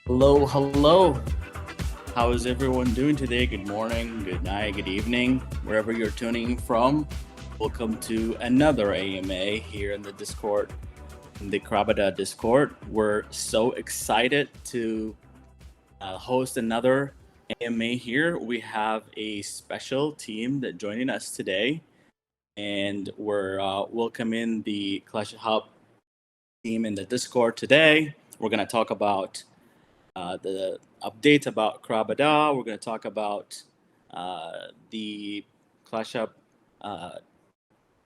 Hello, hello. How is everyone doing today? Good morning, good night, good evening, wherever you're tuning from. Welcome to another AMA here in the Discord, in the Crabada Discord. We're so excited to host another AMA here. We have a special team that joining us today, and we're welcoming the Clashub team in the Discord today. We're going to talk about the updates about Crabada. We're going to talk about the Clashub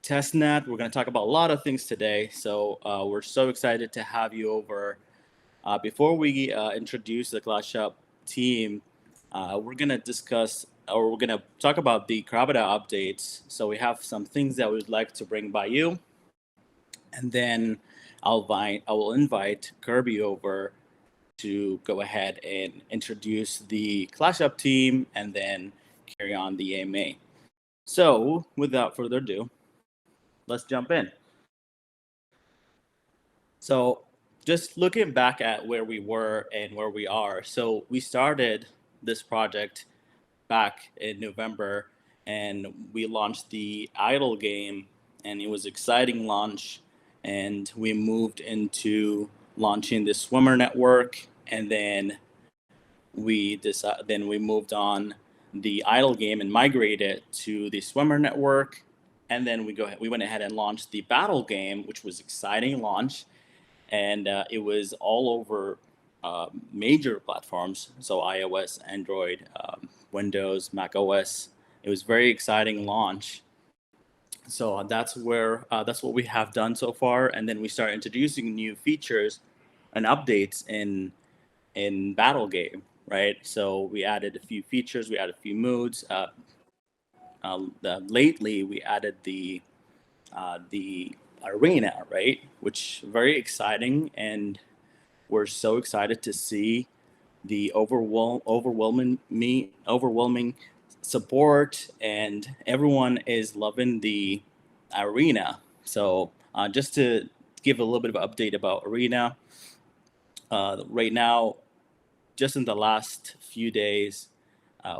testnet. We're going to talk about a lot of things today. So we're so excited to have you over. Before we introduce the Clashub team, we're going to discuss or we're going to talk about the Crabada updates. So we have some things that we'd like to bring by you. And then I will invite Kirby over to go ahead and introduce the Clashub team and then carry on the AMA. So, without further ado, let's jump in. So, just looking back at where we were and where we are. So, we started this project back in November and we launched the Idle game, and it was an exciting launch. And we moved into launching the Swimmer Network, and then we moved on the Idle game and migrated to the Swimmer Network, and then we went ahead and launched the Battle game, which was exciting launch, and it was all over major platforms, so iOS, Android, Windows, Mac OS. It was very exciting launch. So that's what we have done so far, and then we start introducing new features and updates in Battle game, right? So we added a few features, we added a few moods. Lately, we added the arena, right? Which very exciting, and we're so excited to see the overwhelming support, and everyone is loving the arena. So just to give a little bit of an update about arena, right now, just in the last few days,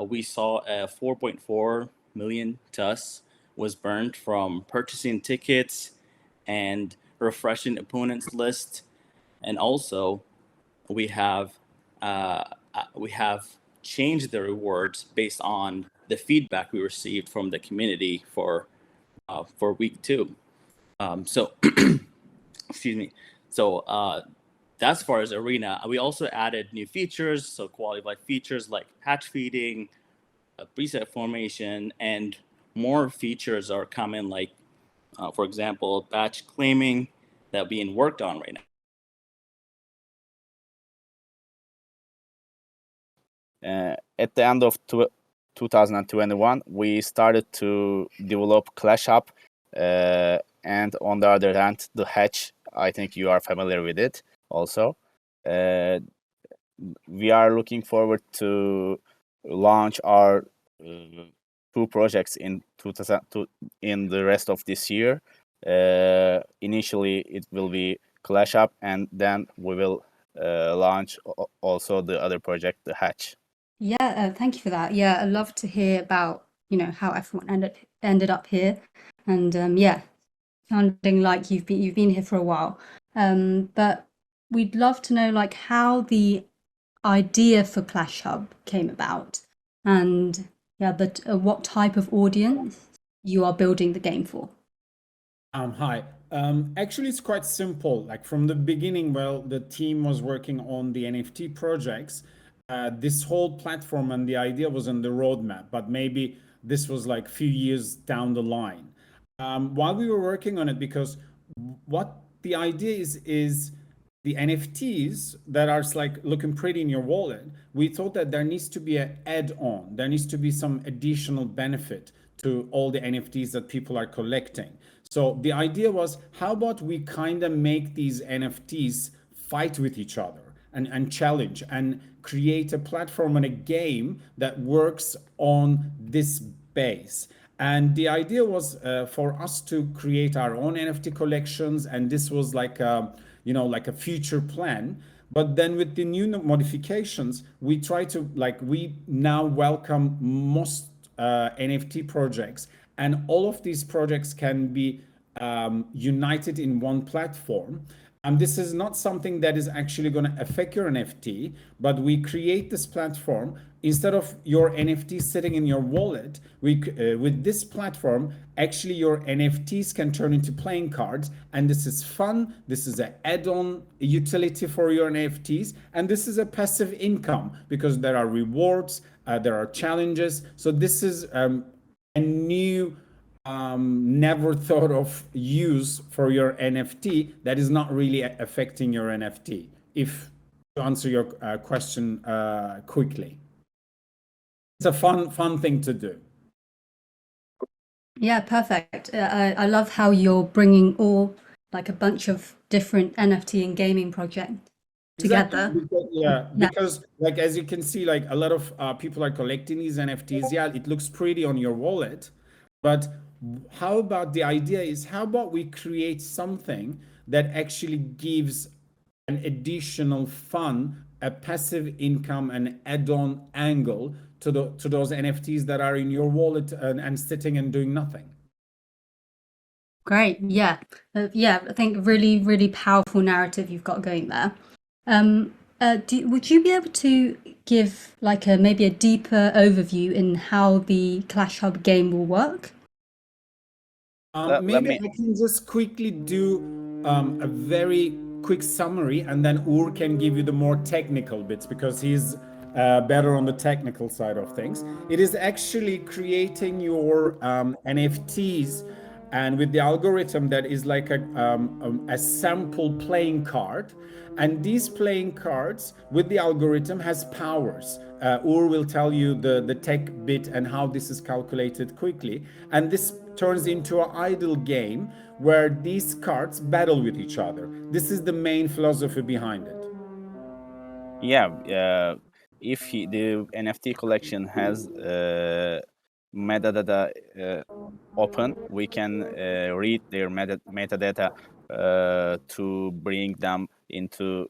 we saw a 4.4 million TUS was burned from purchasing tickets and refreshing opponents list, and also we have changed the rewards based on the feedback we received from the community for week 2. So excuse me. So that's as far as arena. We also added new features, so quality of life features like patch feeding, preset formation, and more features are coming, like for example, batch claiming that being worked on right now. At the end of 2021, we started to develop Clashub, and on the other hand, the hatch. I think you are familiar with it also. We are looking forward to launch our 2 projects in the rest of this year. Initially, it will be Clashub, and then we will launch also the other project, the hatch. Yeah, thank you for that. Yeah, I'd love to hear about, how everyone ended up here. And yeah, sounding like you've been here for a while. But we'd love to know like how the idea for Clashub came about, and yeah, but what type of audience you are building the game for. Hi. Actually, it's quite simple. Like from the beginning, well, the team was working on the NFT projects. This whole platform and the idea was on the roadmap, but maybe this was like a few years down the line. While we were working on it, because what the idea is the NFTs that are like looking pretty in your wallet, we thought that there needs to be an add-on. There needs to be some additional benefit to all the NFTs that people are collecting. So the idea was, how about we kind of make these NFTs fight with each other and challenge and create a platform and a game that works on this base. And the idea was for us to create our own NFT collections, and this was like a, like a future plan. But then with the new modifications, we try to we now welcome most NFT projects, and all of these projects can be united in one platform. And this is not something that is actually going to affect your NFT, but we create this platform. Instead of your NFT sitting in your wallet, with this platform, actually your NFTs can turn into playing cards, and this is fun. This is an add-on utility for your NFTs, and this is a passive income because there are rewards, there are challenges. So this is a new never thought of use for your NFT that is not really affecting your NFT. If to answer your question quickly, it's a fun thing to do. Yeah, perfect. I love how you're bringing all like a bunch of different NFT and gaming projects together. Exactly. Because like as you can see, like a lot of people are collecting these NFTs. Yeah, it looks pretty on your wallet, but how about the idea is how about we create something that actually gives an additional fun, a passive income, an add-on angle to those NFTs that are in your wallet and sitting and doing nothing. Great. Yeah. I think really powerful narrative you've got going there. Would you be able to give like maybe a deeper overview in how the Clashub game will work? Let Maybe me- I can just quickly do a very quick summary, and then Ur can give you the more technical bits because he's better on the technical side of things. It is actually creating your NFTs, and with the algorithm that is like a sample playing card. And these playing cards with the algorithm has powers. Ur will tell you the tech bit and how this is calculated quickly. And this turns into an idle game where these cards battle with each other. This is the main philosophy behind it. Yeah, if the NFT collection has metadata open, we can read their metadata to bring them into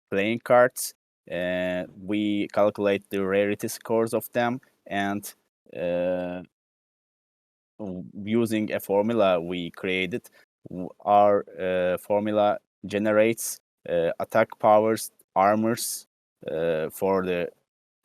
playing cards. We calculate the rarity scores of them, and using a formula we created, our formula generates attack powers, armors for the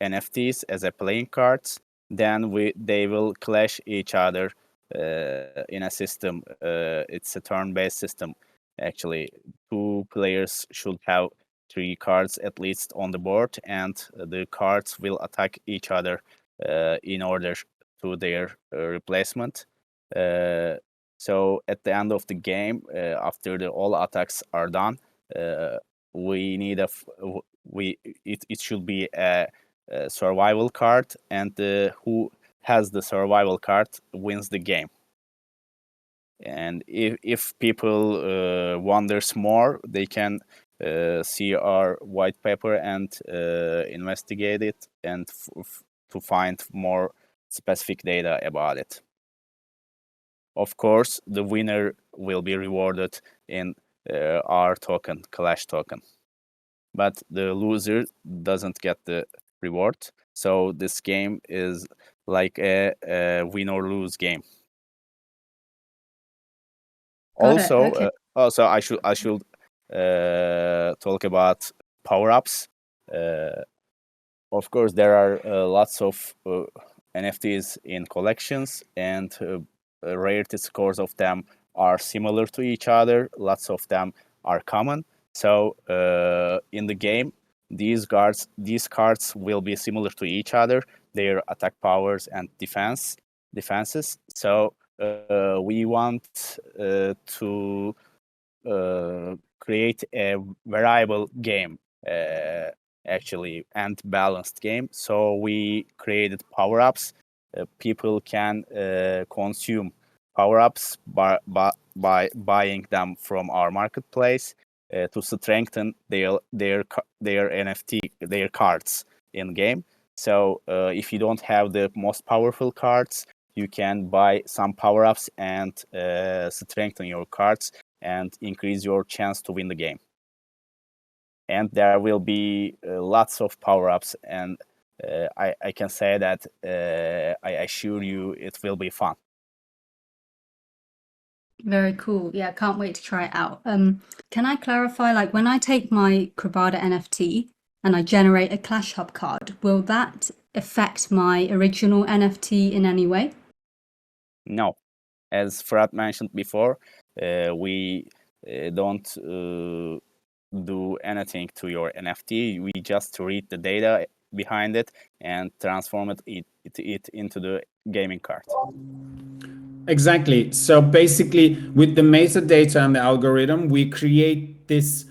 NFTs as a playing cards. Then they will clash each other in a system. It's a turn-based system. Actually, 2 players should have 3 cards at least on the board, and the cards will attack each other in order to their replacement. So at the end of the game, after all attacks are done, we need it should be a survival card, and who has the survival card wins the game. And if people wonders more, they can see our white paper and investigate it and to find more specific data about it. Of course, the winner will be rewarded in our token, Clash token. But the loser doesn't get the reward. So this game is like a win or lose game. Got it, okay. Also, I should talk about power-ups. Of course, there are lots of NFTs in collections, and rarity scores of them are similar to each other. Lots of them are common. So in the game, these cards will be similar to each other, their attack powers and defenses. So we want to create a variable game, actually, and balanced game. So we created power-ups. People can consume power-ups by buying them from our marketplace to strengthen their NFT, their cards in game. So if you don't have the most powerful cards, you can buy some power-ups and strengthen your cards and increase your chance to win the game. and there will be lots of power-ups, and I can say that I assure you it will be fun. Very cool. Yeah, can't wait to try it out. Can I clarify, like when I take my Crabada NFT and I generate a Clashub card, will that affect my original NFT in any way? No, as Fred mentioned before, we don't do anything to your NFT. We just read the data behind it and transform it into the gaming card. Exactly. So basically, with the metadata and the algorithm, we create this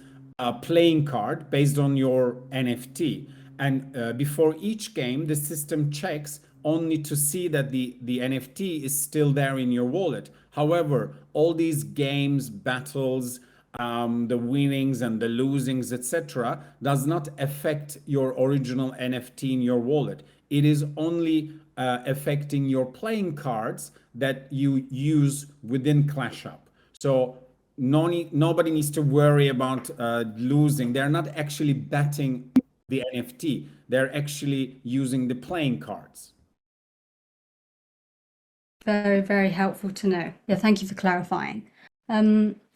playing card based on your NFT. And before each game, the system checks only to see that the NFT is still there in your wallet. However, all these games, battles, the winnings and the losings, etc., does not affect your original NFT in your wallet. It is only affecting your playing cards that you use within Clashub. So nobody needs to worry about losing. They're not actually betting the NFT. They're actually using the playing cards. Very, very helpful to know. Yeah, thank you for clarifying.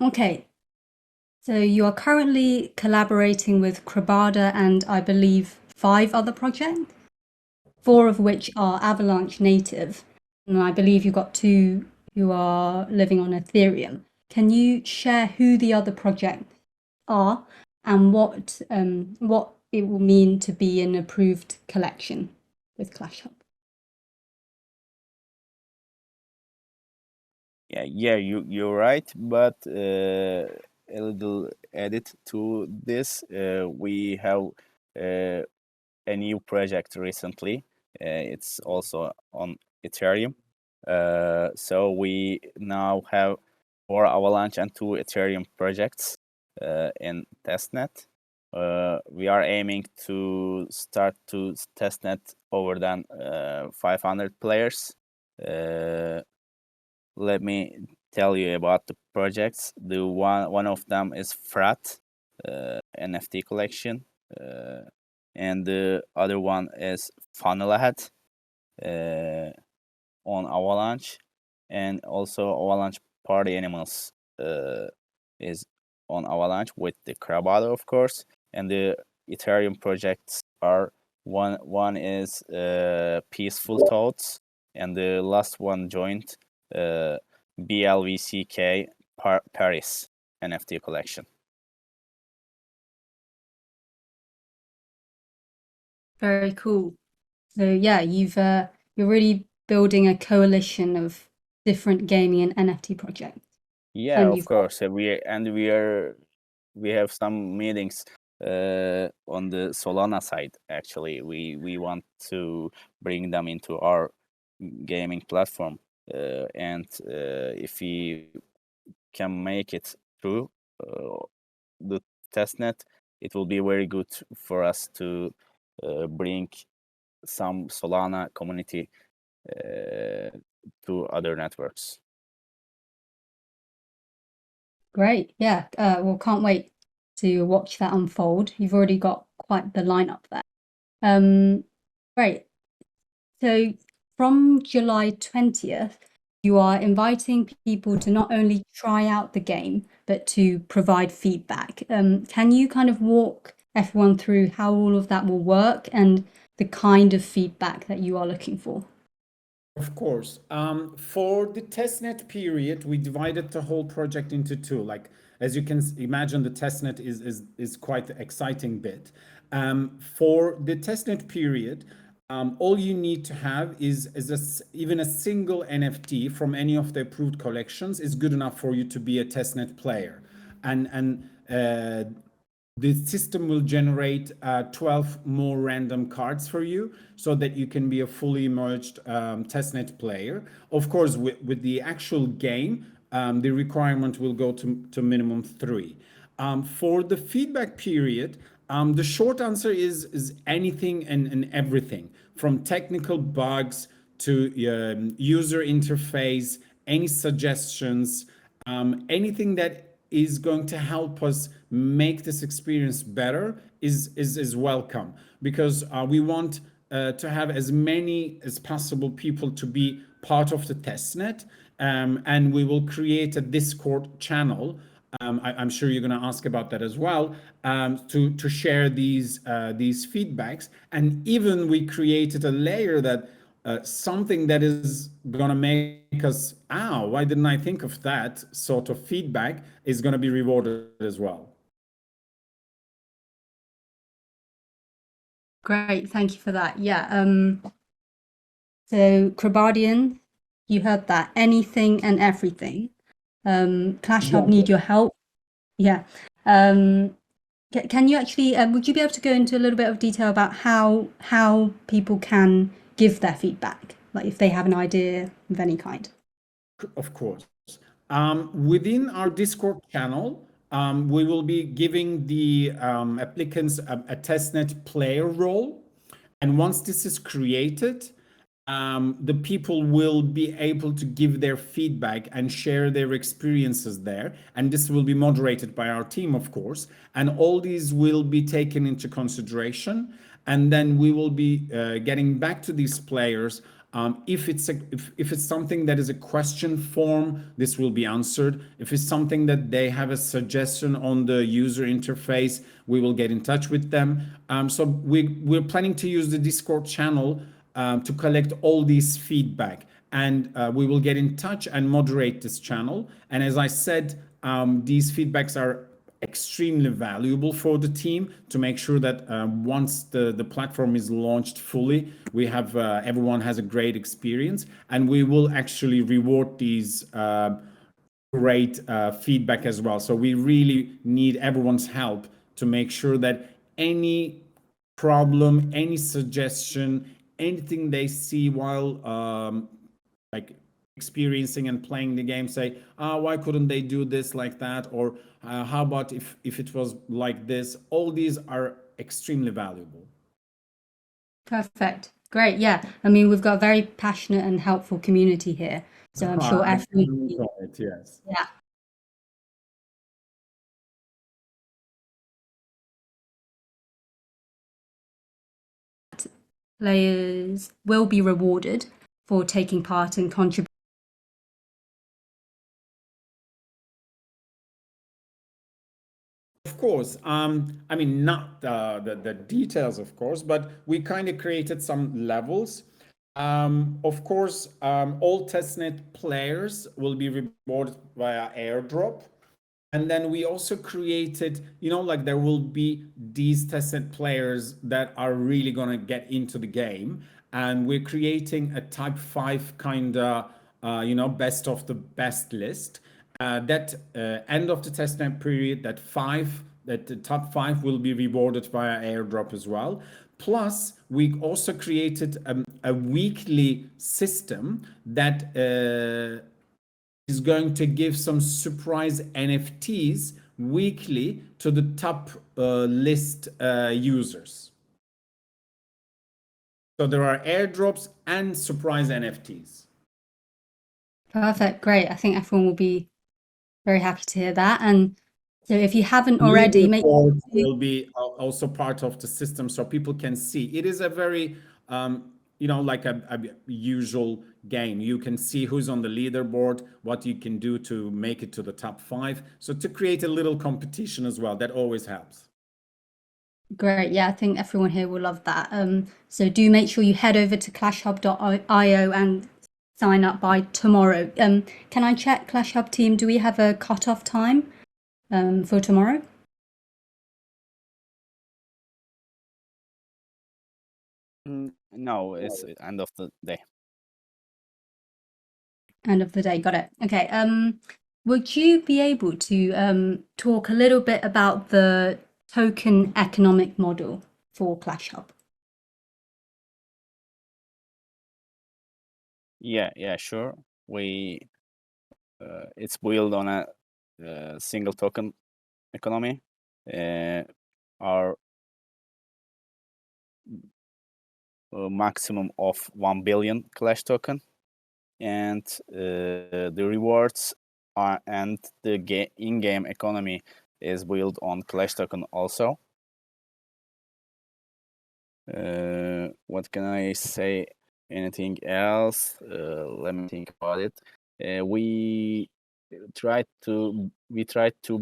Okay, so you are currently collaborating with Crabada and I believe 5 other projects, 4 of which are Avalanche native, and I believe you've got 2 who are living on Ethereum. Can you share who the other projects are and what it will mean to be an approved collection with Clashub? Yeah, you're right, but a little edit to this. We have a new project recently. It's also on Ethereum. So we now have 4 Avalanche and 2 Ethereum projects in testnet. We are aiming to start to testnet over than 500 players. Let me tell you about the projects. The one of them is Frat NFT collection, and the other one is Funnel Ahead on Avalanche, and also Avalanche Party Animals is on Avalanche with the Crabada, of course, and the Ethereum projects are one is Peaceful Thoughts, and the last one joined BLVCK Paris NFT collection. Very cool. So yeah, you're really building a coalition of different gaming and NFT projects. Yeah, And of you've course. We have some meetings on the Solana side. Actually, we want to bring them into our gaming platform, and if we can make it through the testnet, it will be very good for us to bring some Solana community to other networks. great. Yeah. Well, can't wait to watch that unfold. You've already got quite the lineup there. Great. So from July 20th, you are inviting people to not only try out the game, but to provide feedback. Can you kind of walk everyone through how all of that will work and the kind of feedback that you are looking for? Of course. For the testnet period, we divided the whole project into 2. Like, as you can imagine, the testnet is quite an exciting bit. For the testnet period, all you need to have is even a single NFT from any of the approved collections is good enough for you to be a testnet player. And the system will generate 12 more random cards for you so that you can be a fully merged testnet player. Of course, with the actual game, the requirement will go to minimum 3. For the feedback period, the short answer is anything and everything, from technical bugs to user interface, any suggestions, anything that is going to help us make this experience better is welcome, because we want to have as many as possible people to be part of the testnet, and we will create a Discord channel. I'm sure you're going to ask about that as well, to share these feedbacks. And even we created a layer that something that is going to make us, why didn't I think of that sort of feedback, is going to be rewarded as well. Great, thank you for that. Yeah. So Crabadian, you heard that. Anything and everything. Clashub need your help. Yeah. Can you actually, would you be able to go into a little bit of detail about how people can give their feedback, like if they have an idea of any kind? Of course. Within our Discord channel, we will be giving the applicants a testnet player role. And once this is created, the people will be able to give their feedback and share their experiences there. And this will be moderated by our team, of course. And all these will be taken into consideration. And then we will be getting back to these players. If it's something that is a question form, this will be answered. If it's something that they have a suggestion on the user interface, we will get in touch with them. So we're planning to use the Discord channel to collect all these feedback, and we will get in touch and moderate this channel. And as I said, these feedbacks are extremely valuable for the team to make sure that once the platform is launched fully, we have everyone has a great experience, and we will actually reward these great feedback as well. So we really need everyone's help to make sure that any problem, any suggestion, anything they see while like experiencing and playing the game, say, why couldn't they do this like that, or how about if it was like this? All these are extremely valuable. Perfect. Great. Yeah. I mean, we've got a very passionate and helpful community here. So I'm sure everyone. Yes. Yeah. Players will be rewarded for taking part and contributing. Of course. I mean, not the details, of course, but we kind of created some levels. Of course, all testnet players will be rewarded via airdrop. And then we also created, like there will be these testnet players that are really going to get into the game. And we're creating a type 5 kind of, best of the best list. That end of the testnet period, that the top 5 will be rewarded via airdrop as well. Plus, we also created a weekly system that is going to give some surprise NFTs weekly to the top list users. So there are airdrops and surprise NFTs. Perfect. Great. I think everyone will be very happy to hear that. And so if you haven't already, make sure will be also part of the system so people can see. It is a very like a usual game. You can see who's on the leaderboard, what you can do to make it to the top 5. So to create a little competition as well, that always helps. Great. Yeah, I think everyone here will love that. So do make sure you head over to clashhub.io and sign up by tomorrow. Can I check, Clashhub team, do we have a cutoff time for tomorrow? No, it's end of the day. End of the day. Got it. Okay. Would you be able to talk a little bit about the token economic model for Clashhub? Yeah, sure. We it's built on a single token economy. Our maximum of 1 billion Clash token, and the rewards and the in-game economy is built on Clash token also. What can I say? Anything else? Let me think about it. We tried to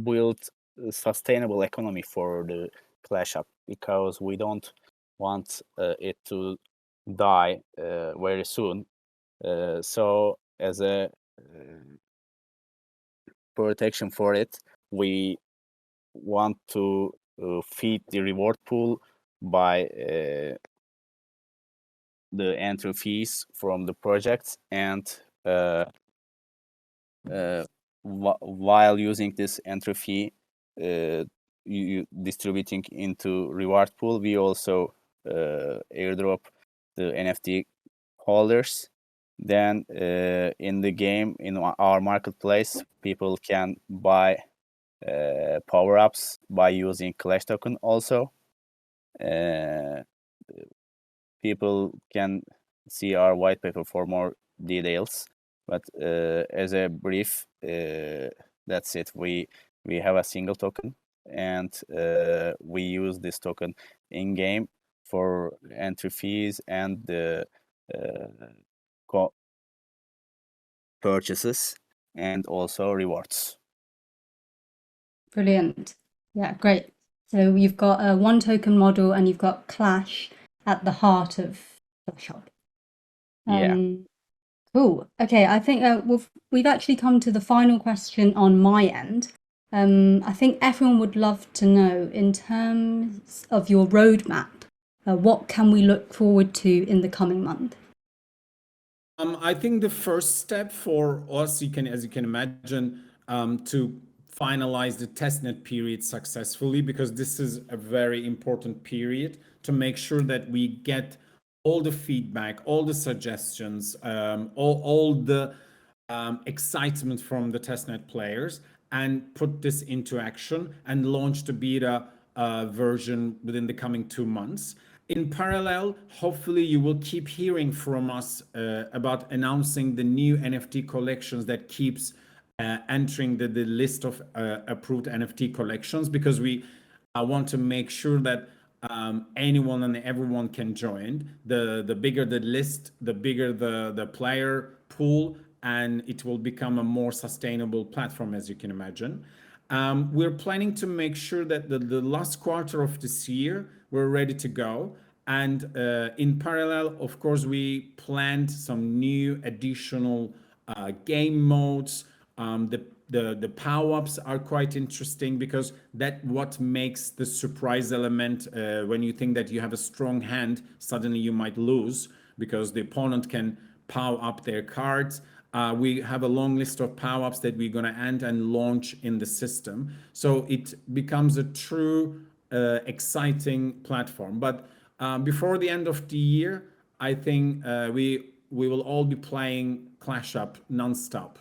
build a sustainable economy for the Clash Up because we don't want it to die very soon. So as a protection for it, we want to feed the reward pool by the entry fees from the projects, and while using this entry fee you distributing into reward pool, we also airdrop the NFT holders. Then in the game, in our marketplace, people can buy power-ups by using Clash token also. People can see our white paper for more details, but as a brief, that's it. We have a single token, and we use this token in game for entry fees and the purchases, and also rewards. Brilliant. Yeah, great. So you've got a one token model and you've got Clash at the heart of the shop. Yeah. Cool. Okay, I think we've actually come to the final question on my end. I think everyone would love to know, in terms of your roadmap, what can we look forward to in the coming month? I think the first step for us, as you can imagine, to finalize the testnet period successfully, because this is a very important period to make sure that we get all the feedback, all the suggestions, all the excitement from the testnet players, and put this into action and launch the beta version within the coming 2 months. In parallel, hopefully you will keep hearing from us about announcing the new NFT collections that keeps entering the list of approved NFT collections, because we want to make sure that anyone and everyone can join. The bigger the list, the bigger the player pool, and it will become a more sustainable platform, as you can imagine. We're planning to make sure that the last quarter of this year we're ready to go. And in parallel, of course, we planned some new additional game modes. The power-ups are quite interesting, because that what makes the surprise element. When you think that you have a strong hand, suddenly you might lose because the opponent can power up their cards. We have a long list of power-ups that we're going to end and launch in the system, so it becomes a true exciting platform. But before the end of the year, I think we will all be playing Clash Up non-stop.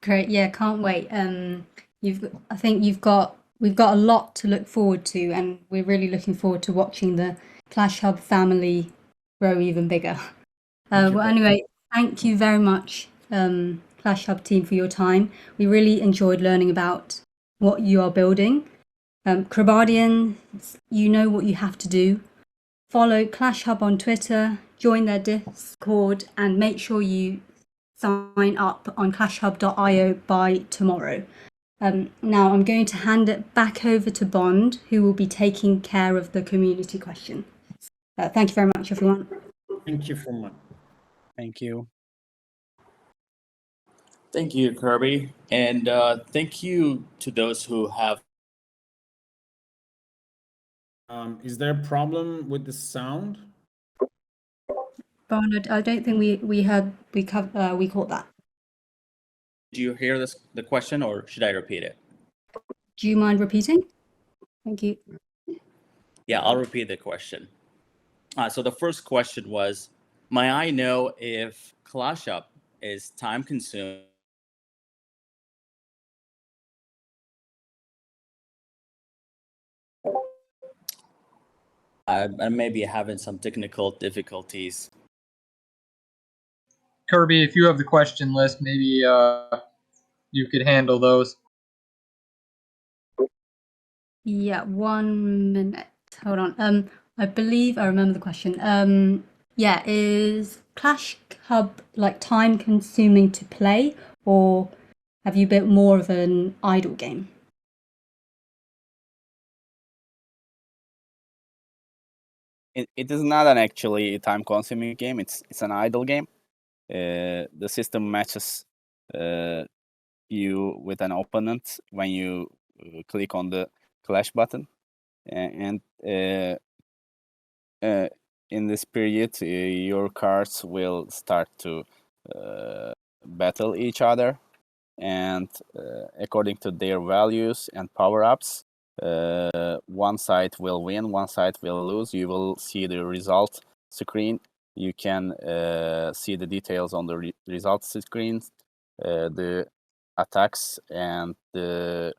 Great. Yeah, can't wait. I think we've got a lot to look forward to, and we're really looking forward to watching the Clash Hub family grow even bigger. Well, anyway, thank you very much, Clash Hub team, for your time. We really enjoyed learning about what you are building. Crabadians, you know what you have to do. Follow Clash Hub on Twitter, join their Discord, and make sure you sign up on clashhub.io by tomorrow. Now I'm going to hand it back over to Bond, who will be taking care of the community question. Thank you very much, everyone. Thank you so much. Thank you. Thank you, Kirby. And thank you to those who have. Is there a problem with the sound? Bond, I don't think we caught that. Do you hear the question, or should I repeat it? Do you mind repeating? Thank you. Yeah, I'll repeat the question. So the first question was, may I know if Clash Up is time consuming? I may be having some technical difficulties. Kirby, if you have the question list, maybe you could handle those. Yeah, 1 minute. Hold on. I believe I remember the question. Yeah, is Clash Hub like time consuming to play, or have you built more of an idle game? It is not an actually time-consuming game. It's an idle game. The system matches you with an opponent when you click on the clash button, and in this period, your cards will start to battle each other, and according to their values and power-ups, one side will win, one side will lose. You will see the result screen. You can see the details on the results screen, the attacks and the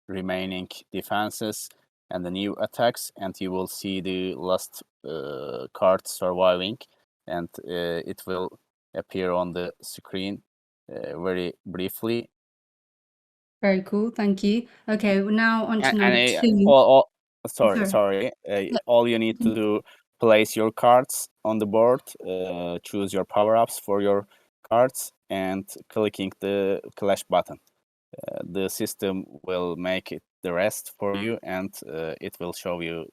remaining defenses and the new attacks, and you will see the last card surviving, and it will appear on the screen very briefly. Very cool, thank you. Okay, well, now on to And number 2. sorry. All you need to do, place your cards on the board, choose your power-ups for your cards, and clicking the clash button. The system will make it the rest for you, and it will show you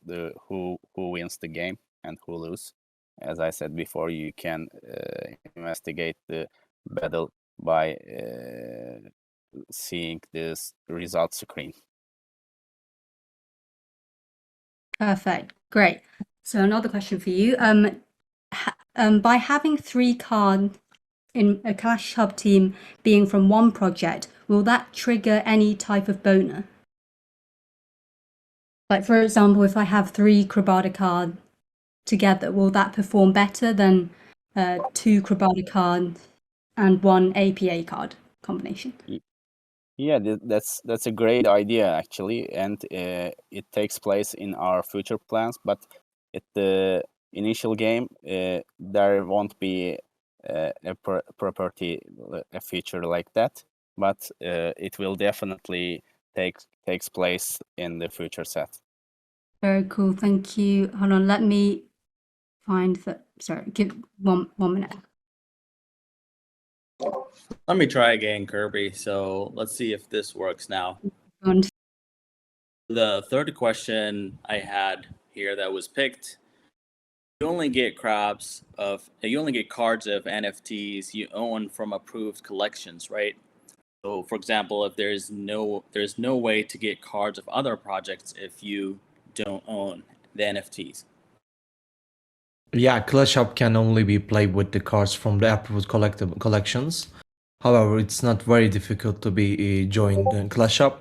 who wins the game and who lose. As I said before, you can investigate the battle by seeing this result screen. Perfect, great. So another question for you. By having 3 cards in a Clash Hub team being from one project, will that trigger any type of bonus? Like, for example, if I have 3 Crabada cards together, will that perform better than 2 Crabada cards and 1 APA card combination? Yeah, that's a great idea actually, and it takes place in our future plans. But at the initial game, there won't be a property, a feature like that. But it will definitely takes place in the future set. Very cool, thank you. Hold on, let me find the. Sorry, give one minute. Let me try again, Kirby. So let's see if this works now. On. The third question I had here that was picked, you only get cards of NFTs you own from approved collections, right? So for example, if there's no way to get cards of other projects if you don't own the NFTs. Yeah, Clashub can only be played with the cards from the approved collections. However, it's not very difficult to be joined in Clashub.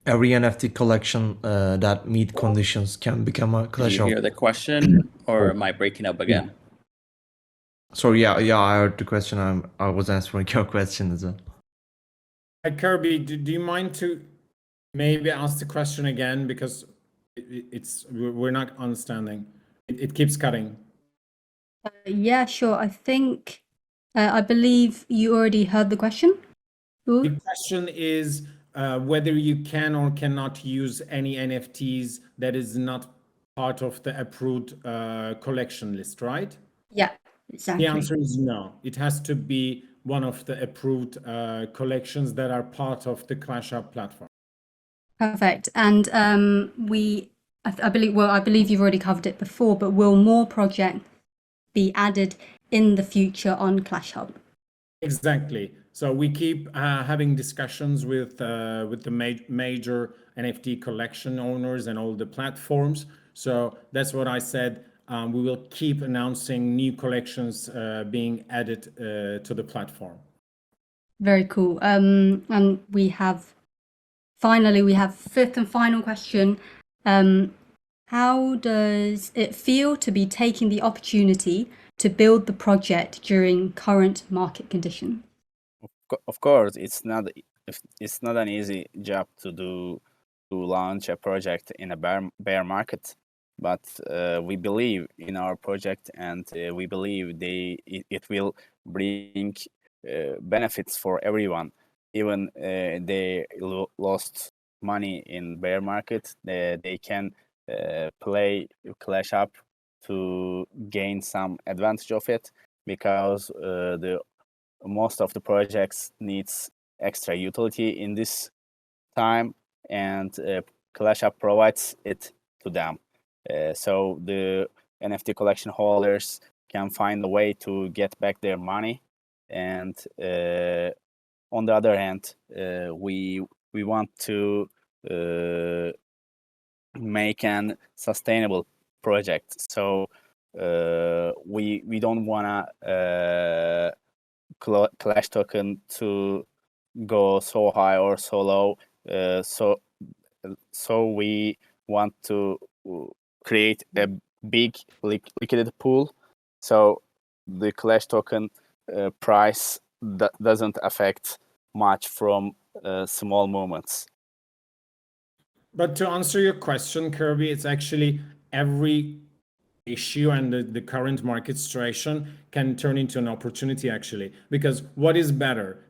Every NFT collection that meet conditions can become a Did you Clashub. hear the question, or am I breaking up again? Sorry, yeah, I heard the question. I was answering your question as well. Kirby, do you mind to maybe ask the question again, because we're not understanding. It keeps cutting. Yeah, sure. I believe you already heard the question. Ooh. The question is whether you can or cannot use any NFTs that is not part of the approved collection list, right? Yeah, exactly. The answer is no. It has to be one of the approved collections that are part of the Clashub platform. Perfect. And I believe you've already covered it before, but will more projects be added in the future on Clash Hub? Exactly. So we keep having discussions with the major NFT collection owners and all the platforms. So that's what I said. We will keep announcing new collections being added to the platform. Very cool. And we have fifth and final question. How does it feel to be taking the opportunity to build the project during current market conditions? Of course, it's not an easy job to launch a project in a bear market. but we believe in our project, and we believe it will bring benefits for everyone. Even they lost money in bear market, they can play Clashub to gain some advantage of it, because the most of the projects needs extra utility in this time, and Clashub provides it to them. So the NFT collection holders can find a way to get back their money, and on the other hand, we want to make an sustainable project. So we don't wanna Clash token to go so high or so low. So we want to create a big liquidity pool, so the Clash token price doesn't affect much from small movements. But to answer your question, Kirby, it's actually every issue, and the current market situation can turn into an opportunity, actually. Because what is better,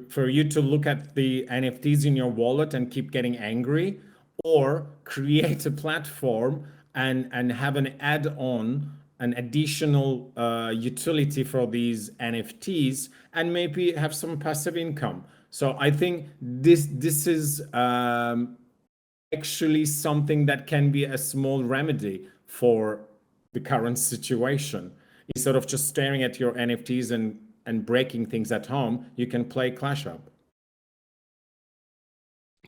for you to look at the NFTs in your wallet and keep getting angry, or create a platform and have an add-on, an additional utility for these NFTs, and maybe have some passive income? So I think this is actually something that can be a small remedy for the current situation. Instead of just staring at your NFTs and breaking things at home, you can play Clashub.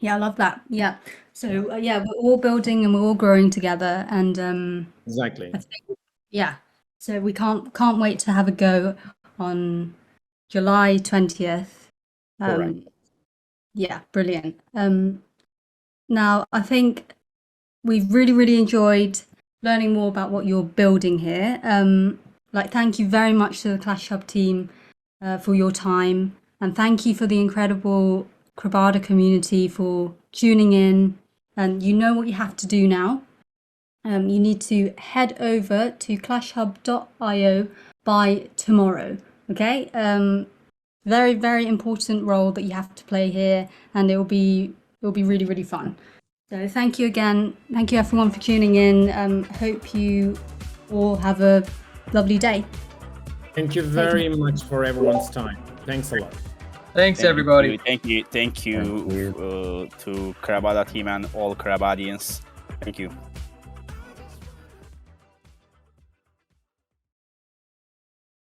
Yeah, I love that. Yeah. So yeah, we're all building and we're all growing together, and Exactly. I think, yeah. So we can't wait to have a go on July 20th. Correct. Yeah, brilliant. Now I think we've really enjoyed learning more about what you're building here. Like, thank you very much to the Clashub team for your time, and thank you for the incredible Crabada community for tuning in. And you know what you have to do now. You need to head over to clashhub.io by tomorrow. Okay. Very important role that you have to play here, and it'll be really fun. So thank you again. Thank you everyone for tuning in. Hope you all have a lovely day. Thank you very much for everyone's time. Thanks a lot. Thanks, everybody. Thank you to Crabada team and all Crabadians. Thank you.